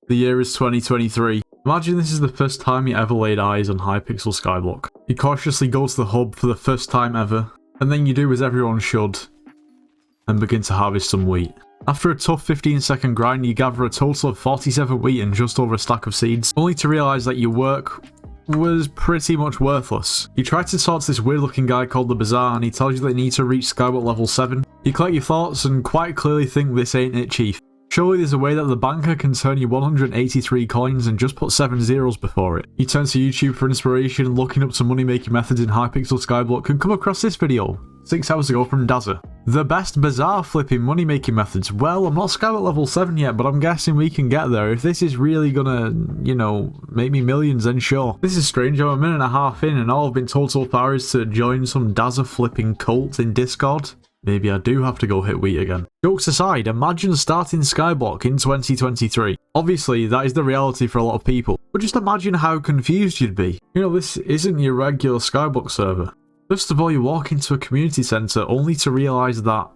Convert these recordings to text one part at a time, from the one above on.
The year is 2023. Imagine this is the first time you ever laid eyes on Hypixel Skyblock. You cautiously go to the hub for the first time ever, and then you do as everyone should, and begin to harvest some wheat. After a tough 15-second grind, you gather a total of 47 wheat and just over a stack of seeds, only to realise that your work was pretty much worthless. You try to talk to this weird looking guy called the Bazaar, and he tells you that you need to reach Skyblock level 7. You collect your thoughts and quite clearly think this ain't it, chief. Surely there's a way that the banker can turn you 183 coins and just put 7 zeros before it. You turn to YouTube for inspiration, looking up some money making methods in Hypixel Skyblock, and come across this video 6 hours ago from Bazaar. The best Bazaar flipping money making methods. Well, I'm not Skyblock level 7 yet, but I'm guessing we can get there. If this is really gonna, you know, make me millions, then sure. This is strange, I'm a minute and a half in and all I've been told so far is to join some Bazaar flipping cult in Discord. Maybe I do have to go hit wheat again. Jokes aside, imagine starting Skyblock in 2023. Obviously, that is the reality for a lot of people, but just imagine how confused you'd be. You know, this isn't your regular Skyblock server. First of all, you walk into a community centre only to realise that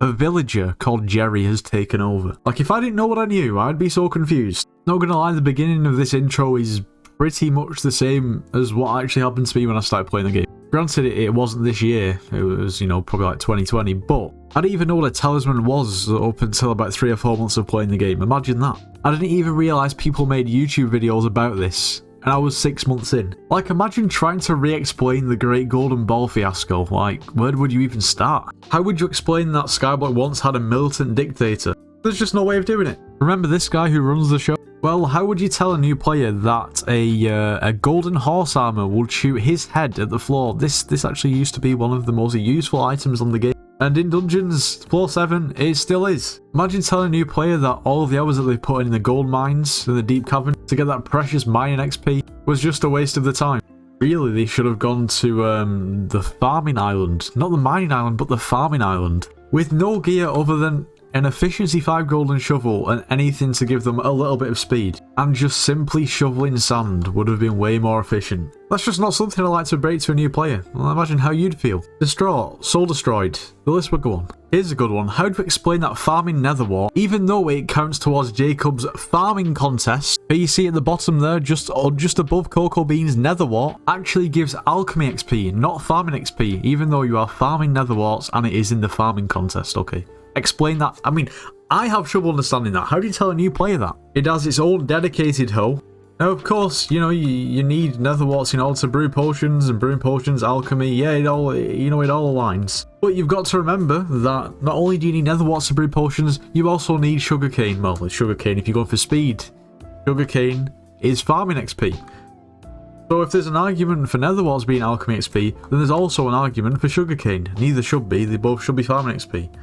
a villager called Jerry has taken over. Like, if I didn't know what I knew, I'd be so confused. Not gonna lie, the beginning of this intro is pretty much the same as what actually happened to me when I started playing the game. Granted, it wasn't this year, it was, you know, probably like 2020, but I didn't even know what a talisman was up until about 3 or 4 months of playing the game. Imagine that. I didn't even realise people made YouTube videos about this, and I was 6 months in. Like, imagine trying to re-explain the Great Golden Ball fiasco. Like, where would you even start? How would you explain that Skyblock once had a militant dictator? There's just no way of doing it. Remember this guy who runs the show? Well, how would you tell a new player that a golden horse armor would shoot his head at the floor? This actually used to be one of the most useful items on the game. And in Dungeons, floor 7, it still is. Imagine telling a new player that all of the hours that they put in the gold mines and the deep cavern to get that precious mining XP was just a waste of the time. Really, they should have gone to the farming island. Not the mining island, but the farming island. With no gear other than an efficiency 5 golden shovel and anything to give them a little bit of speed, and just simply shoveling sand would have been way more efficient. That's just not something I like to break to a new player. Well, imagine how you'd feel. Distraught, soul destroyed, the list would go on. Here's a good one. How to explain that farming nether wart, even though it counts towards Jacob's farming contest, but you see at the bottom there, just above Cocoa Bean's nether wart, actually gives alchemy XP, not farming XP, even though you are farming nether warts and it is in the farming contest. Okay. Explain that. I mean, I have trouble understanding that. How do you tell a new player that? It has its own dedicated hoe. Now, of course, you know, you need nether warts in order to brew potions, and brewing potions, alchemy, yeah, it all aligns. But you've got to remember that not only do you need nether warts to brew potions, you also need sugarcane. Well, it's sugarcane if you're going for speed. Sugarcane is farming XP. So if there's an argument for nether warts being alchemy XP, then there's also an argument for sugarcane. Neither should be, they both should be farming XP.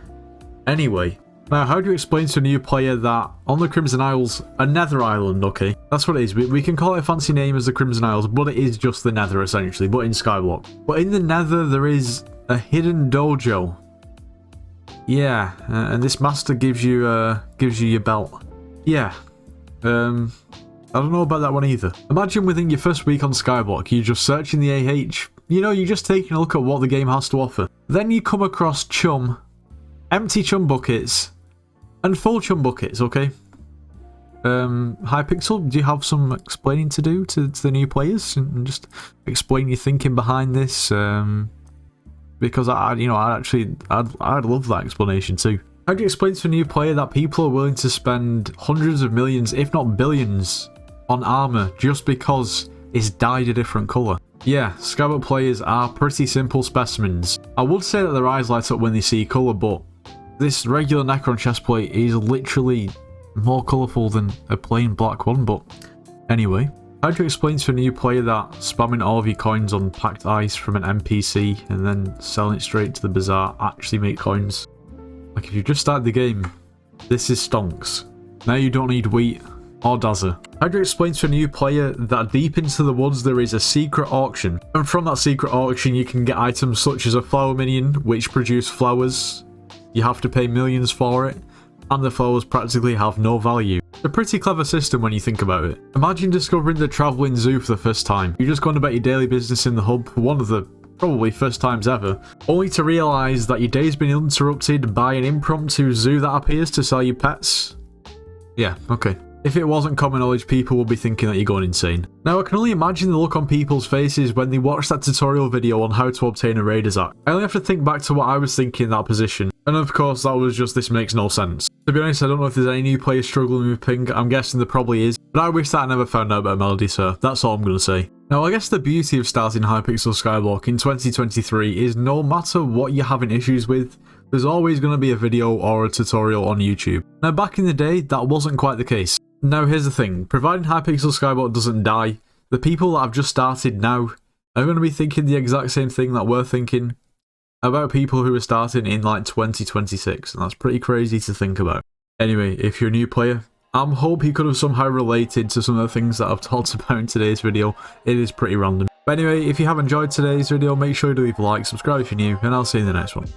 Anyway, now how do you explain to a new player that on the Crimson Isles, a nether island, okay? That's what it is. We can call it a fancy name as the Crimson Isles, but it is just the nether essentially, but in Skyblock. But in the nether there is a hidden dojo. Yeah, and this master gives you your belt. Yeah, I don't know about that one either. Imagine within your first week on Skyblock, you're just searching the AH. You know, you're just taking a look at what the game has to offer. Then you come across chum, empty chum buckets, and full chum buckets, okay? Hypixel, do you have some explaining to do to the new players? And just explain your thinking behind this? Because I'd love that explanation too. How do you explain to a new player that people are willing to spend hundreds of millions, if not billions, on armor just because it's dyed a different colour? Yeah, Skyblock players are pretty simple specimens. I would say that their eyes light up when they see colour, but this regular Necron chestplate is literally more colourful than a plain black one. But anyway, how do you explain to a new player that spamming all of your coins on packed ice from an NPC and then selling it straight to the Bazaar actually make coins? Like, if you just started the game, this is stonks. Now you don't need wheat or Bazaar. How do you explain to a new player that deep into the woods there is a secret auction, and from that secret auction you can get items such as a flower minion which produce flowers? You have to pay millions for it, and the flowers practically have no value. It's a pretty clever system when you think about it. Imagine discovering the travelling zoo for the first time. You're just going about your daily business in the hub for one of the probably first times ever, only to realise that your day's been interrupted by an impromptu zoo that appears to sell you pets. Yeah, okay. If it wasn't common knowledge, people would be thinking that you're going insane. Now, I can only imagine the look on people's faces when they watched that tutorial video on how to obtain a Raiders Act. I only have to think back to what I was thinking in that position. And of course, that was just, this makes no sense. To be honest, I don't know if there's any new players struggling with ping. I'm guessing there probably is. But I wish that I never found out about Melody, so that's all I'm going to say. Now, I guess the beauty of starting Hypixel Skyblock in 2023 is no matter what you're having issues with, there's always going to be a video or a tutorial on YouTube. Now, back in the day, that wasn't quite the case. Now, here's the thing. Providing Hypixel Skyblock doesn't die, the people that have just started now are going to be thinking the exact same thing that we're thinking about people who are starting in like 2026, and that's pretty crazy to think about. Anyway, if you're a new player, I hope you could have somehow related to some of the things that I've talked about in today's video. It is pretty random. But anyway, if you have enjoyed today's video, make sure to leave a like, subscribe if you're new, and I'll see you in the next one.